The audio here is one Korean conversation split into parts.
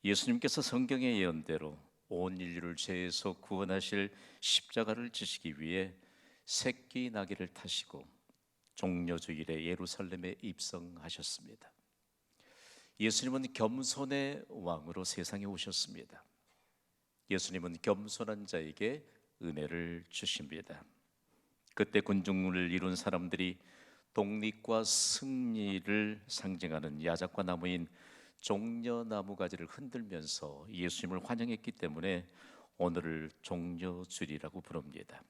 예수님께서 성경의 예언대로 온 인류를 죄에서 구원하실 십자가를 지시기 위해 새끼 나귀를 타시고 종려주일에 예루살렘에 입성하셨습니다. 예수님은 겸손의 왕으로 세상에 오셨습니다. 예수님은 겸손한 자에게 은혜를 주십니다. 그때 군중을 이룬 사람들이 독립과 승리를 상징하는 야작과 나무인 종려나무 가지를 흔들면서 예수님을 환영했기 때문에 오늘을 종려주일이라고 부릅니다.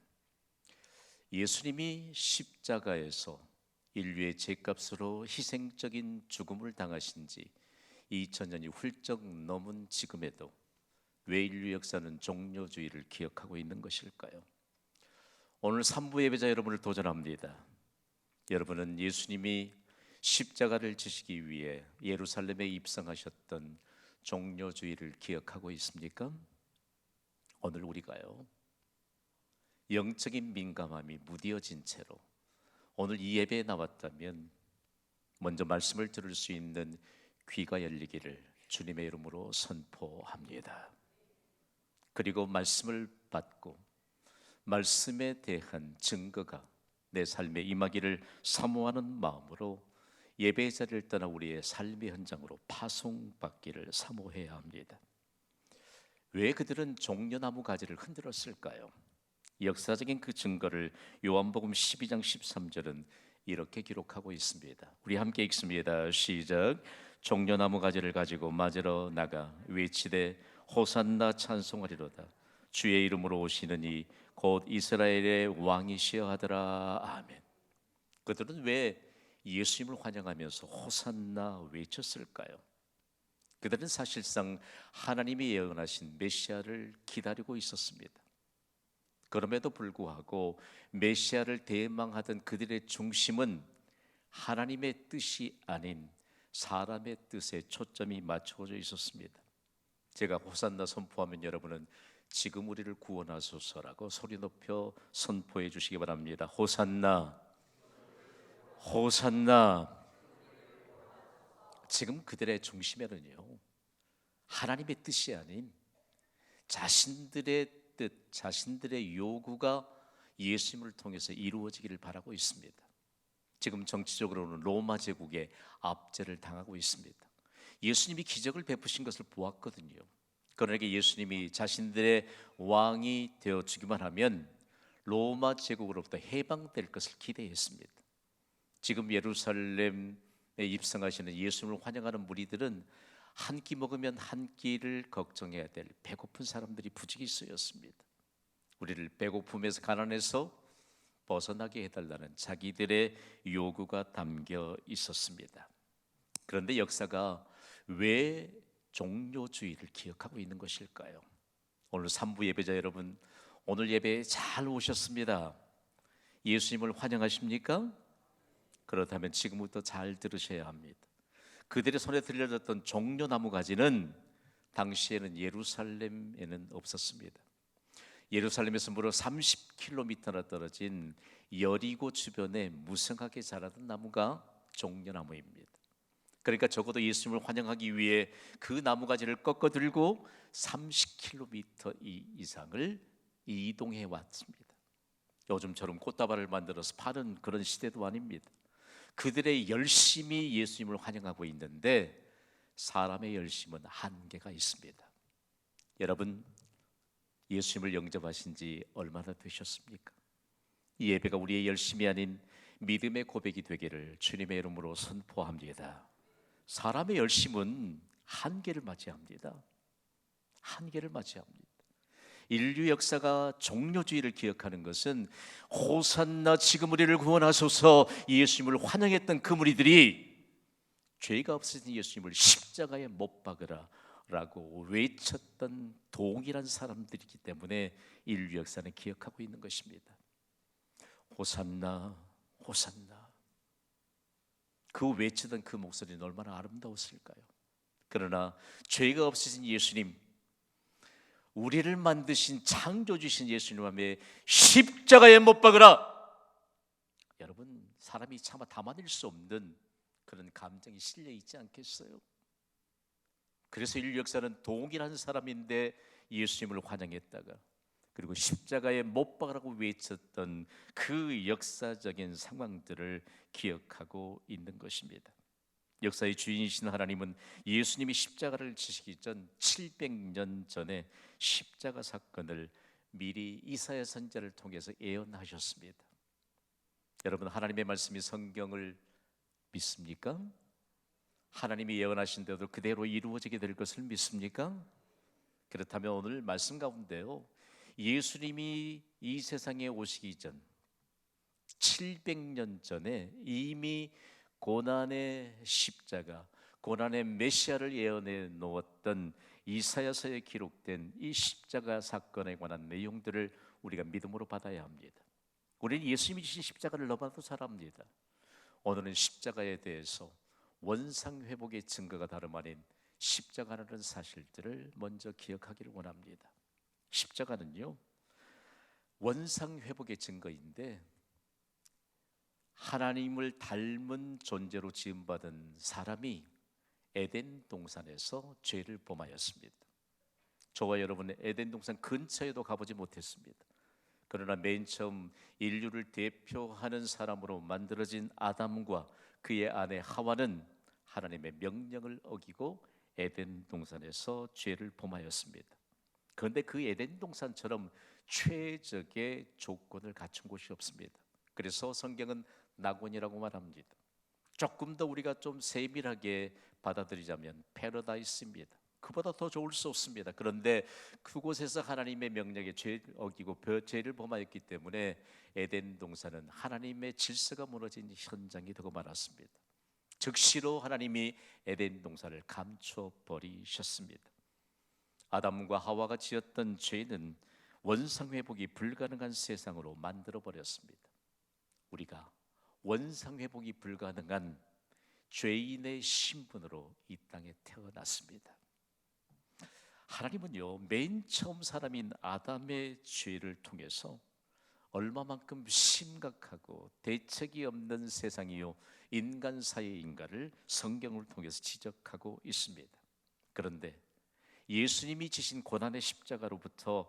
예수님이 십자가에서 인류의 죄값으로 희생적인 죽음을 당하신 지 2000년이 훌쩍 넘은 지금에도 왜 인류 역사는 종려주일을 기억하고 있는 것일까요? 오늘 3부 예배자 여러분을 도전합니다. 여러분은 예수님이 십자가를 지시기 위해 예루살렘에 입성하셨던 종려주일을 기억하고 있습니까? 오늘 우리가요, 영적인 민감함이 무뎌진 채로 오늘 이 예배에 나왔다면 먼저 말씀을 들을 수 있는 귀가 열리기를 주님의 이름으로 선포합니다. 그리고 말씀을 받고 말씀에 대한 증거가 내 삶에 임하기를 사모하는 마음으로 예배의 자리를 떠나 우리의 삶의 현장으로 파송받기를 사모해야 합니다. 왜 그들은 종려나무 가지를 흔들었을까요? 역사적인 그 증거를 요한복음 12장 13절은 이렇게 기록하고 있습니다. 우리 함께 읽습니다. 시작. 종려나무 가지를 가지고 맞으러 나가 외치되 호산나 찬송하리로다. 주의 이름으로 오시는 이 곧 이스라엘의 왕이시여 하더라. 아멘. 그들은 왜 예수님을 환영하면서 호산나 외쳤을까요? 그들은 사실상 하나님이 예언하신 메시아를 기다리고 있었습니다. 그럼에도 불구하고 메시아를 대망하던 그들의 중심은 하나님의 뜻이 아닌 사람의 뜻에 초점이 맞춰져 있었습니다. 제가 호산나 선포하면 여러분은 지금 우리를 구원하소서라고 소리 높여 선포해 주시기 바랍니다. 호산나, 호산나. 지금 그들의 중심에는요, 하나님의 뜻이 아닌 자신들의 뜻, 자신들의 요구가 예수님을 통해서 이루어지기를 바라고 있습니다. 지금 정치적으로는 로마 제국의 압제를 당하고 있습니다. 예수님이 기적을 베푸신 것을 보았거든요. 그러나 예수님이 자신들의 왕이 되어 주기만 하면 로마 제국으로부터 해방될 것을 기대했습니다. 지금 예루살렘에 입성하시는 예수님을 환영하는 무리들은 한 끼 먹으면 한 끼를 걱정해야 될 배고픈 사람들이 부지기수였습니다. 우리를 배고픔에서 가난에서 벗어나게 해달라는 자기들의 요구가 담겨 있었습니다. 그런데 역사가 왜 종려주일을 기억하고 있는 것일까요? 오늘 3부 예배자 여러분, 오늘 예배에 잘 오셨습니다. 예수님을 환영하십니까? 그렇다면 지금부터 잘 들으셔야 합니다. 그들의 손에 들려졌던 종려나무 가지는 당시에는 예루살렘에는 없었습니다. 예루살렘에서 무려 30km나 떨어진 여리고 주변에 무성하게 자라던 나무가 종려나무입니다. 그러니까 적어도 예수님을 환영하기 위해 그 나무가지를 꺾어 들고 30km 이상을 이동해 왔습니다. 요즘처럼 꽃다발을 만들어서 파는 그런 시대도 아닙니다. 그들의 열심히 예수님을 환영하고 있는데 사람의 열심은 한계가 있습니다. 여러분, 예수님을 영접하신 지 얼마나 되셨습니까? 이 예배가 우리의 열심이 아닌 믿음의 고백이 되기를 주님의 이름으로 선포합니다. 사람의 열심은 한계를 맞이합니다. 한계를 맞이합니다. 인류 역사가 종려주의를 기억하는 것은 호산나 지금 우리를 구원하소서 예수님을 환영했던 그 무리들이 죄가 없으신 예수님을 십자가에 못 박으라 라고 외쳤던 동일한 사람들이기 때문에 인류 역사는 기억하고 있는 것입니다. 호산나, 호산나. 그 외치던 그 목소리는 얼마나 아름다웠을까요? 그러나 죄가 없으신 예수님, 우리를 만드신 창조주신 예수님 앞에 십자가에 못 박으라. 여러분, 사람이 차마 담아낼 수 없는 그런 감정이 실려 있지 않겠어요? 그래서 인류 역사는 동일한 사람인데 예수님을 환영했다가, 그리고 십자가에 못 박으라고 외쳤던 그 역사적인 상황들을 기억하고 있는 것입니다. 역사의 주인이신 하나님은 예수님이 십자가를 지시기 전 700년 전에 십자가 사건을 미리 이사야 선지자를 통해서 예언하셨습니다. 여러분, 하나님의 말씀이 성경을 믿습니까? 하나님이 예언하신 대로 그대로 이루어지게 될 것을 믿습니까? 그렇다면 오늘 말씀 가운데요, 예수님이 이 세상에 오시기 전 700년 전에 이미 고난의 십자가, 고난의 메시아를 예언해 놓았던 이사야서에 기록된 이 십자가 사건에 관한 내용들을 우리가 믿음으로 받아야 합니다. 우리는 예수님이 지신 십자가를 너무나도 잘 압니다. 오늘은 십자가에 대해서 원상회복의 증거가 다름 아닌 십자가라는 사실들을 먼저 기억하기를 원합니다. 십자가는요, 원상회복의 증거인데 하나님을 닮은 존재로 지음받은 사람이 에덴 동산에서 죄를 범하였습니다. 저와 여러분은 에덴 동산 근처에도 가보지 못했습니다. 그러나 맨 처음 인류를 대표하는 사람으로 만들어진 아담과 그의 아내 하와는 하나님의 명령을 어기고 에덴 동산에서 죄를 범하였습니다. 그런데 그 에덴 동산처럼 최적의 조건을 갖춘 곳이 없습니다. 그래서 성경은 낙원이라고 말합니다. 조금 더 우리가 좀 세밀하게 받아들이자면 패러다이스입니다. 그보다 더 좋을 수 없습니다. 그런데 그곳에서 하나님의 명령에 죄를 어기고 죄를 범하였기 때문에 에덴 동산은 하나님의 질서가 무너진 현장이 되고 말았습니다. 즉시로 하나님이 에덴 동산을 감춰 버리셨습니다. 아담과 하와가 지었던 죄는 원상회복이 불가능한 세상으로 만들어 버렸습니다. 우리가 원상회복이 불가능한 죄인의 신분으로 이 땅에 태어났습니다. 하나님은요, 맨 처음 사람인 아담의 죄를 통해서 얼마만큼 심각하고 대책이 없는 세상이요 인간 사이의 인간을 성경을 통해서 지적하고 있습니다. 그런데 예수님이 지신 고난의 십자가로부터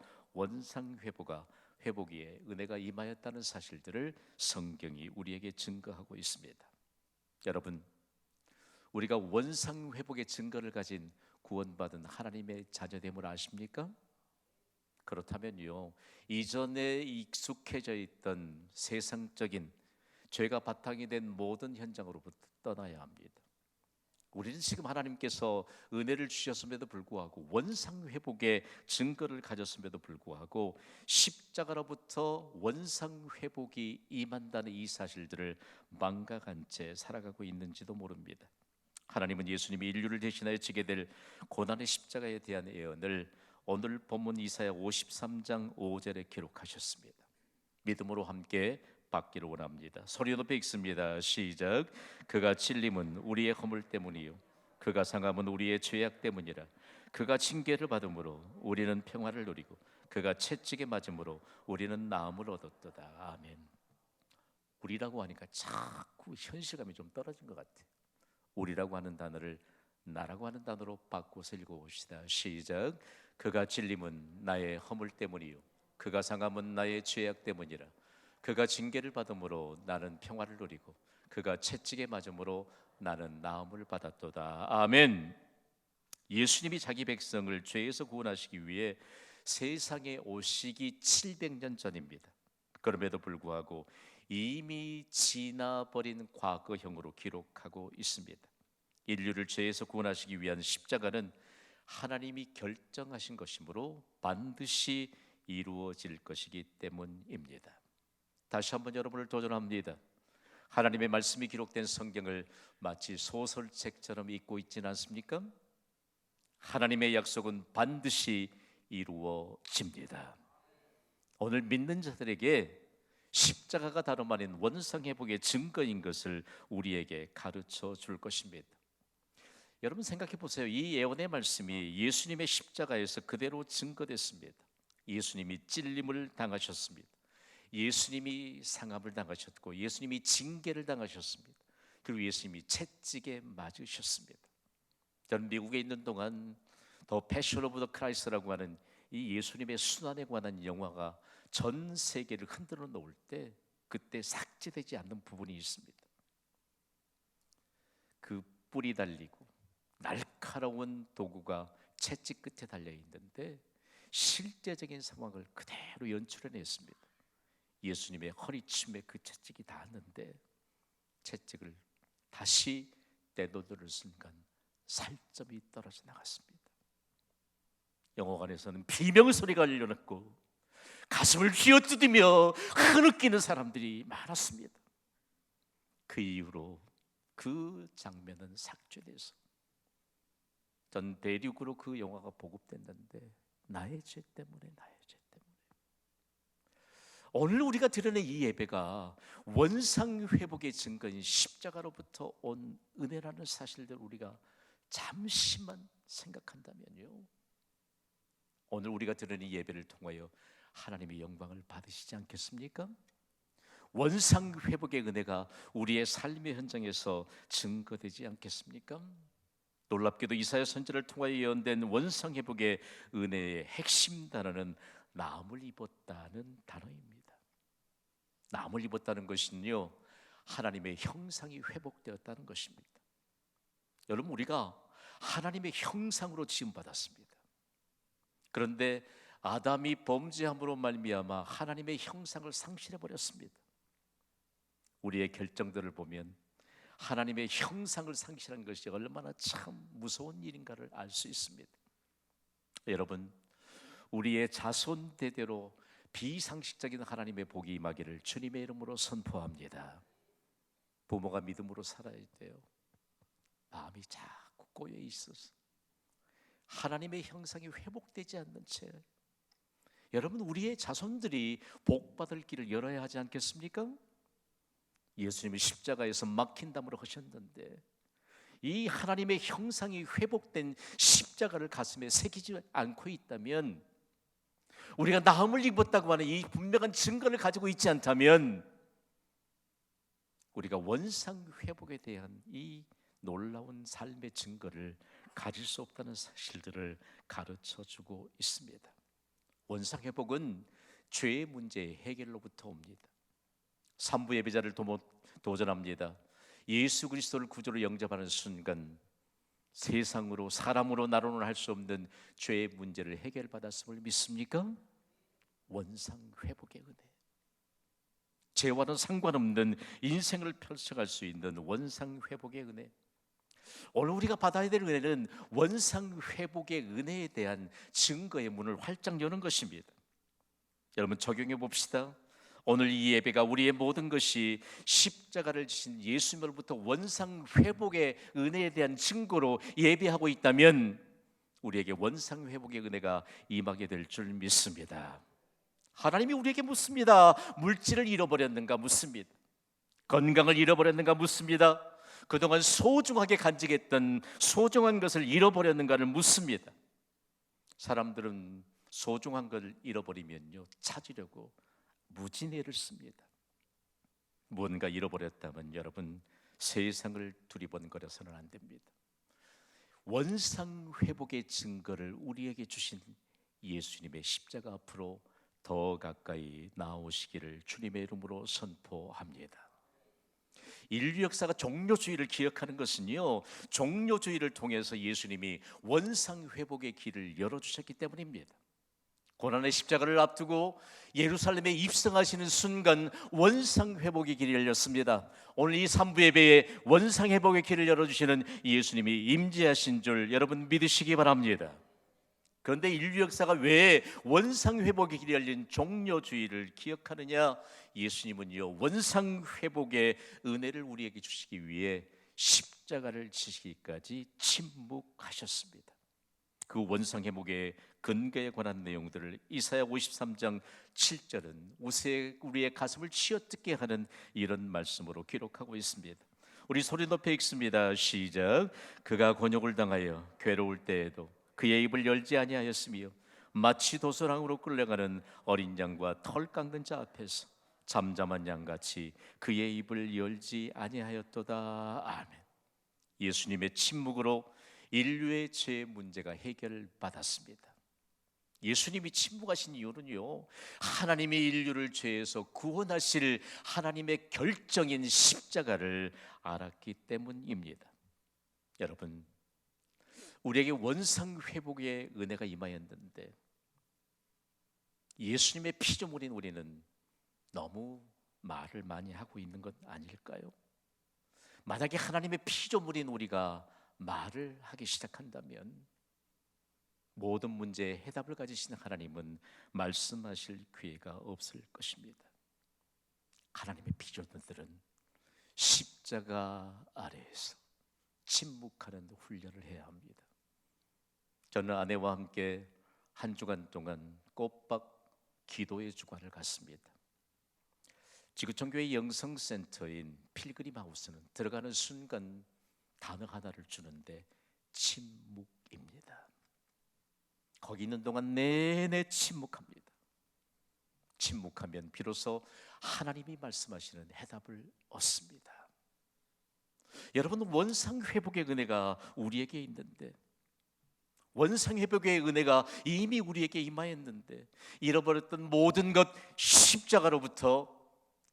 회복의 은혜가 임하였다는 사실들을 성경이 우리에게 증거하고 있습니다. 여러분, 우리가 원상회복의 증거를 가진 구원받은 하나님의 자녀됨을 아십니까? 그렇다면요, 이전에 익숙해져 있던 세상적인 죄가 바탕이 된 모든 현장으로부터 떠나야 합니다. 우리는 지금 하나님께서 은혜를 주셨음에도 불구하고 원상회복의 증거를 가졌음에도 불구하고 십자가로부터 원상회복이 임한다는 이 사실들을 망각한 채 살아가고 있는지도 모릅니다. 하나님은 예수님이 인류를 대신하여 지게 될 고난의 십자가에 대한 예언을 오늘 본문 이사야 53장 5절에 기록하셨습니다. 믿음으로 함께 받기를 원합니다. 소리 높여 읽습니다. 시작. 그가 찔림은 우리의 허물 때문이요 그가 상함은 우리의 죄악 때문이라. 그가 징계를 받음으로 우리는 평화를 누리고 그가 채찍에 맞음으로 우리는 나음을 얻었도다. 아멘. 우리라고 하니까 자꾸 현실감이 좀 떨어진 것 같아요. 우리라고 하는 단어를 나라고 하는 단어로 바꿔서 읽어봅시다. 시작. 그가 찔림은 나의 허물 때문이요 그가 상함은 나의 죄악 때문이라. 그가 징계를 받음으로 나는 평화를 누리고 그가 채찍에 맞음으로 나는 나음을 받았도다. 아멘. 예수님이 자기 백성을 죄에서 구원하시기 위해 세상에 오시기 700년 전입니다. 그럼에도 불구하고 이미 지나버린 과거형으로 기록하고 있습니다. 인류를 죄에서 구원하시기 위한 십자가는 하나님이 결정하신 것이므로 반드시 이루어질 것이기 때문입니다. 다시 한번 여러분을 도전합니다. 하나님의 말씀이 기록된 성경을 마치 소설책처럼 읽고 있지는 않습니까? 하나님의 약속은 반드시 이루어집니다. 오늘 믿는 자들에게 십자가가 다름 아닌 원상회복의 증거인 것을 우리에게 가르쳐 줄 것입니다. 여러분 생각해 보세요. 이 예언의 말씀이 예수님의 십자가에서 그대로 증거됐습니다. 예수님이 찔림을 당하셨습니다. 예수님이 상함을 당하셨고 예수님이 징계를 당하셨습니다. 그리고 예수님이 채찍에 맞으셨습니다. 저는 미국에 있는 동안 더 패션 오브 더 크라이스라고 하는 이 예수님의 순환에 관한 영화가 전 세계를 흔들어 놓을 때 그때 삭제되지 않는 부분이 있습니다. 그 뿔이 달리고 날카로운 도구가 채찍 끝에 달려 있는데 실제적인 상황을 그대로 연출해냈습니다. 예수님의 허리춤에 그 채찍이 닿았는데 채찍을 다시 떼놓는 순간 살점이 떨어져 나갔습니다. 영화관에서는 비명소리가 울려났고 가슴을 휘어뜯으며 흐느끼는 사람들이 많았습니다. 그 이후로 그 장면은 삭제돼서 전 대륙으로 그 영화가 보급됐는데 나의 죄 때문에 오늘 우리가 드리는 이 예배가 원상 회복의 증거인 십자가로부터 온 은혜라는 사실들 우리가 잠시만 생각한다면요, 오늘 우리가 드리는 이 예배를 통하여 하나님의 영광을 받으시지 않겠습니까? 원상 회복의 은혜가 우리의 삶의 현장에서 증거되지 않겠습니까? 놀랍게도 이사야 선지자를 통하여 예언된 원상 회복의 은혜의 핵심 단어는 나음을 입었다는 단어입니다. 나음을 입었다는 것은요, 하나님의 형상이 회복되었다는 것입니다. 여러분, 우리가 하나님의 형상으로 지음받았습니다. 그런데 아담이 범죄함으로 말미암아 하나님의 형상을 상실해 버렸습니다. 우리의 결정들을 보면 하나님의 형상을 상실한 것이 얼마나 참 무서운 일인가를 알 수 있습니다. 여러분, 우리의 자손 대대로 비상식적인 하나님의 복이 임하기를 주님의 이름으로 선포합니다. 부모가 믿음으로 살아야 돼요. 마음이 자꾸 꼬여 있어서 하나님의 형상이 회복되지 않는 채 여러분, 우리의 자손들이 복받을 길을 열어야 하지 않겠습니까? 예수님이 십자가에서 막힌 담으로 하셨는데 이 하나님의 형상이 회복된 십자가를 가슴에 새기지 않고 있다면, 우리가 나음을 입었다고 하는 이 분명한 증거를 가지고 있지 않다면 우리가 원상 회복에 대한 이 놀라운 삶의 증거를 가질 수 없다는 사실들을 가르쳐주고 있습니다. 원상 회복은 죄의 문제의 해결로부터 옵니다. 삼부 예배자를 도전합니다. 예수 그리스도를 구주로 영접하는 순간 세상으로 사람으로 나로는 할 수 없는 죄의 문제를 해결받았음을 믿습니까? 원상 회복의 은혜, 죄와는 상관없는 인생을 펼쳐갈 수 있는 원상 회복의 은혜. 오늘 우리가 받아야 될 은혜는 원상 회복의 은혜에 대한 증거의 문을 활짝 여는 것입니다. 여러분, 적용해 봅시다. 오늘 이 예배가 우리의 모든 것이 십자가를 지신 예수님으로부터 원상 회복의 은혜에 대한 증거로 예배하고 있다면 우리에게 원상 회복의 은혜가 임하게 될 줄 믿습니다. 하나님이 우리에게 묻습니다. 물질을 잃어버렸는가 묻습니다. 건강을 잃어버렸는가 묻습니다. 그동안 소중하게 간직했던 소중한 것을 잃어버렸는가를 묻습니다. 사람들은 소중한 걸 잃어버리면요, 찾으려고 무진 애를 씁니다. 뭔가 잃어버렸다면 여러분, 세상을 두리번거려서는 안 됩니다. 원상 회복의 증거를 우리에게 주신 예수님의 십자가 앞으로 더 가까이 나오시기를 주님의 이름으로 선포합니다. 인류 역사가 종료주의를 기억하는 것은요, 종료주의를 통해서 예수님이 원상 회복의 길을 열어주셨기 때문입니다. 고난의 십자가를 앞두고 예루살렘에 입성하시는 순간 원상 회복의 길이 열렸습니다. 오늘 이 3부 예배에 원상 회복의 길을 열어주시는 예수님이 임재하신 줄 여러분 믿으시기 바랍니다. 그런데 인류 역사가 왜 원상 회복의 길이 열린 종료주의를 기억하느냐? 예수님은요, 원상 회복의 은혜를 우리에게 주시기 위해 십자가를 지시기까지 침묵하셨습니다. 그 원상 회복의 근거에 관한 내용들을 이사야 53장 7절은 우리의 가슴을 치어뜯게 하는 이런 말씀으로 기록하고 있습니다. 우리 소리 높여 읽습니다. 시작. 그가 곤욕을 당하여 괴로울 때에도 그의 입을 열지 아니하였으며 마치 도서랑으로 끌려가는 어린 양과 털 깎는 자 앞에서 잠잠한 양같이 그의 입을 열지 아니하였도다. 아멘. 예수님의 침묵으로 인류의 죄 문제가 해결받았습니다. 예수님이 침묵하신 이유는요, 하나님이 인류를 죄에서 구원하실 하나님의 결정인 십자가를 알았기 때문입니다. 여러분, 우리에게 원상 회복의 은혜가 임하였는데 예수님의 피조물인 우리는 너무 말을 많이 하고 있는 것 아닐까요? 만약에 하나님의 피조물인 우리가 말을 하기 시작한다면 모든 문제에 해답을 가지시는 하나님은 말씀하실 기회가 없을 것입니다. 하나님의 피조물들은 십자가 아래에서 침묵하는 훈련을 해야 합니다. 저는 아내와 함께 한 주간 동안 꼬박 기도의 주간을 갖습니다. 지구촌교회 영성센터인 필그림 하우스는 들어가는 순간 단어 하나를 주는데 침묵입니다. 거기 있는 동안 내내 침묵합니다. 침묵하면 비로소 하나님이 말씀하시는 해답을 얻습니다. 여러분, 원상회복의 은혜가 우리에게 있는데, 원상회복의 은혜가 이미 우리에게 임하였는데, 잃어버렸던 모든 것 십자가로부터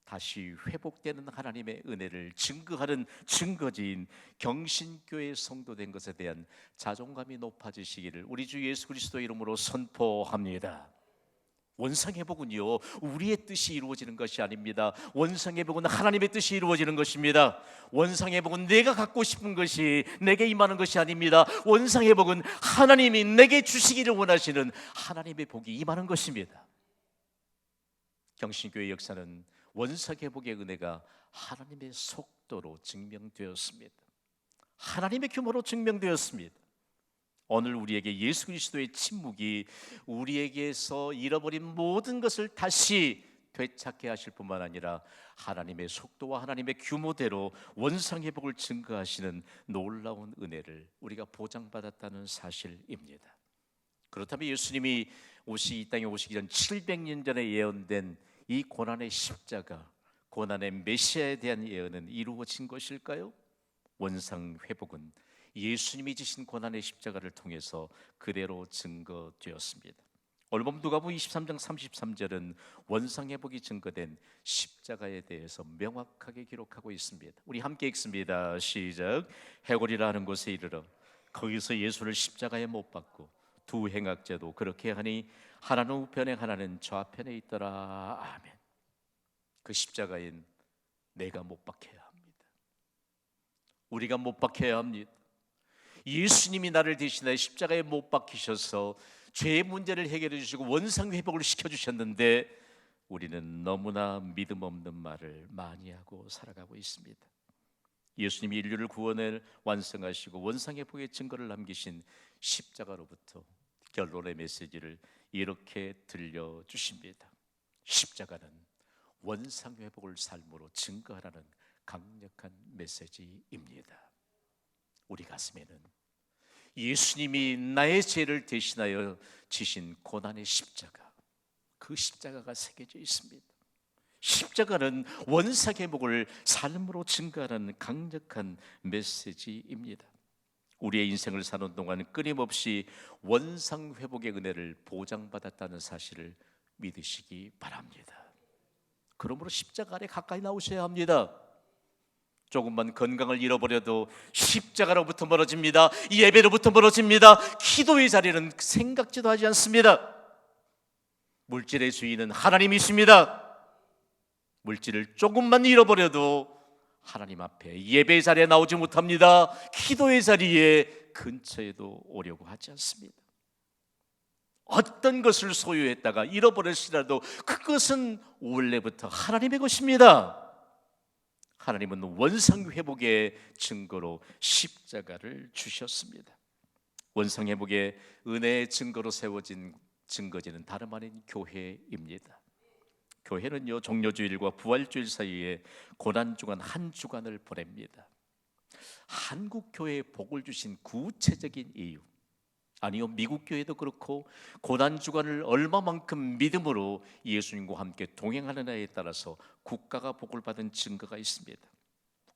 다시 회복되는 하나님의 은혜를 증거하는 증거지인 경신교회 성도된 것에 대한 자존감이 높아지시기를 우리 주 예수 그리스도의 이름으로 선포합니다. 원상회복은요, 우리의 뜻이 이루어지는 것이 아닙니다. 원상회복은 하나님의 뜻이 이루어지는 것입니다. 원상회복은 내가 갖고 싶은 것이 내게 임하는 것이 아닙니다. 원상회복은 하나님이 내게 주시기를 원하시는 하나님의 복이 임하는 것입니다. 경신교회 역사는 원상회복의 은혜가 하나님의 속도로 증명되었습니다. 하나님의 규모로 증명되었습니다. 오늘 우리에게 예수 그리스도의 침묵이 우리에게서 잃어버린 모든 것을 다시 되찾게 하실 뿐만 아니라 하나님의 속도와 하나님의 규모대로 원상회복을 증거하시는 놀라운 은혜를 우리가 보장받았다는 사실입니다. 그렇다면 예수님이 이 땅에 오시기 전 700년 전에 예언된 이 고난의 십자가, 고난의 메시아에 대한 예언은 이루어진 것일까요? 원상회복은 예수님이 지신 고난의 십자가를 통해서 그대로 증거되었습니다. 오늘 본 누가복음 23장 33절은 원상회복이 증거된 십자가에 대해서 명확하게 기록하고 있습니다. 우리 함께 읽습니다. 시작. 해골이라 하는 곳에 이르러 거기서 예수를 십자가에 못 박고 두 행악자도 그렇게 하니 하나는 우편에 하나는 좌편에 있더라. 아멘. 그 십자가엔 내가 못 박혀야 합니다. 우리가 못 박혀야 합니다. 예수님이 나를 대신하여 십자가에 못 박히셔서 죄의 문제를 해결해 주시고 원상회복을 시켜주셨는데 우리는 너무나 믿음 없는 말을 많이 하고 살아가고 있습니다. 예수님이 인류를 구원을 완성하시고 원상회복의 증거를 남기신 십자가로부터 결론의 메시지를 이렇게 들려주십니다. 십자가는 원상회복을 삶으로 증거하라는 강력한 메시지입니다. 우리 가슴에는 예수님이 나의 죄를 대신하여 지신 고난의 십자가, 그 십자가가 새겨져 있습니다. 십자가는 원상회복을 삶으로 증거하는 강력한 메시지입니다. 우리의 인생을 사는 동안 끊임없이 원상회복의 은혜를 보장받았다는 사실을 믿으시기 바랍니다. 그러므로 십자가 아래 가까이 나오셔야 합니다. 조금만 건강을 잃어버려도 십자가로부터 멀어집니다. 예배로부터 멀어집니다. 기도의 자리는 생각지도 하지 않습니다. 물질의 주인은 하나님이십니다. 물질을 조금만 잃어버려도 하나님 앞에 예배의 자리에 나오지 못합니다. 기도의 자리에 근처에도 오려고 하지 않습니다. 어떤 것을 소유했다가 잃어버렸으라도 그것은 원래부터 하나님의 것입니다. 하나님은 원상회복의 증거로 십자가를 주셨습니다. 원상회복의 은혜의 증거로 세워진 증거지는 다름 아닌 교회입니다. 교회는요, 종료주일과 부활주일 사이에 고난주간 한 주간을 보냅니다. 한국교회에 복을 주신 구체적인 이유, 아니요, 미국 교회도 그렇고 고난주간을 얼마만큼 믿음으로 예수님과 함께 동행하느냐에 따라서 국가가 복을 받은 증거가 있습니다.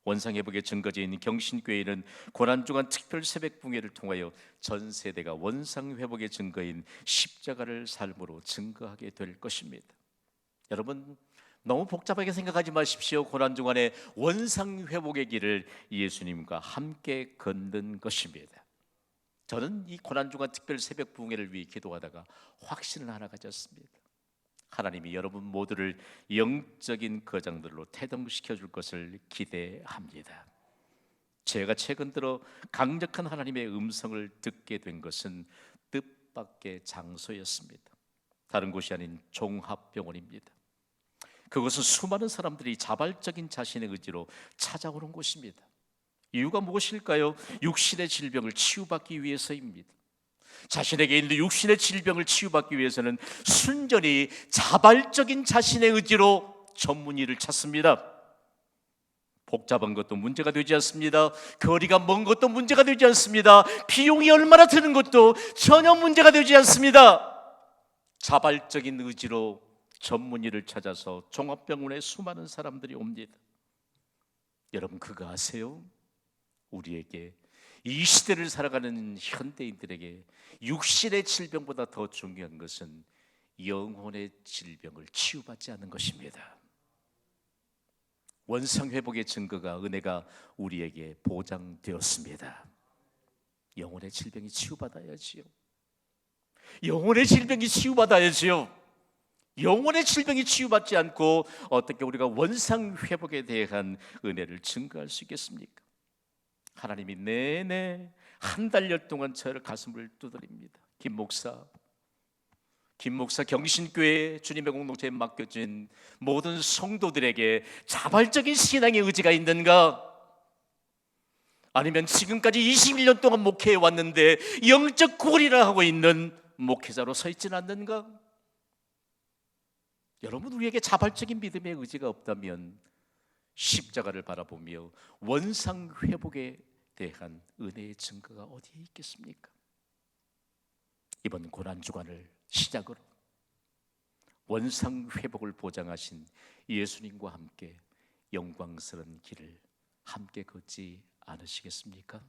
원상 회복의 증거지인 경신교회는 고난주간 특별 새벽 붕회를 통하여 전 세대가 원상 회복의 증거인 십자가를 삶으로 증거하게 될 것입니다. 여러분, 너무 복잡하게 생각하지 마십시오. 고난주간의 원상 회복의 길을 예수님과 함께 걷는 것입니다. 저는 이 고난주간 특별 새벽 붕회를 위해 기도하다가 확신을 하나 가졌습니다. 하나님이 여러분 모두를 영적인 거장들로 태동시켜 줄 것을 기대합니다. 제가 최근 들어 강력한 하나님의 음성을 듣게 된 것은 뜻밖의 장소였습니다. 다른 곳이 아닌 종합병원입니다. 그것은 수많은 사람들이 자발적인 자신의 의지로 찾아오는 곳입니다. 이유가 무엇일까요? 육신의 질병을 치유받기 위해서입니다. 자신에게 있는 육신의 질병을 치유받기 위해서는 순전히 자발적인 자신의 의지로 전문의를 찾습니다. 복잡한 것도 문제가 되지 않습니다. 거리가 먼 것도 문제가 되지 않습니다. 비용이 얼마나 드는 것도 전혀 문제가 되지 않습니다. 자발적인 의지로 전문의를 찾아서 종합병원에 수많은 사람들이 옵니다. 여러분, 그거 아세요? 우리에게 이 시대를 살아가는 현대인들에게 육신의 질병보다 더 중요한 것은 영혼의 질병을 치유받지 않는 것입니다. 원상회복의 증거가, 은혜가 우리에게 보장되었습니다. 영혼의 질병이 치유받아야지요. 영혼의 질병이 치유받아야지요. 영혼의 질병이 치유받지 않고 어떻게 우리가 원상회복에 대한 은혜를 증거할 수 있겠습니까? 하나님이 내내 한 달여 동안 저를 가슴을 두드립니다. 김 목사 경신교회 주님의 공동체에 맡겨진 모든 성도들에게 자발적인 신앙의 의지가 있는가? 아니면 지금까지 21년 동안 목회해 왔는데 영적 구걸이라 하고 있는 목회자로 서 있지는 않는가? 여러분, 우리에게 자발적인 믿음의 의지가 없다면 십자가를 바라보며 원상 회복에 대한 은혜의 증거가 어디에 있겠습니까? 이번 고난주간을 시작으로 원상 회복을 보장하신 예수님과 함께 영광스러운 길을 함께 걷지 않으시겠습니까?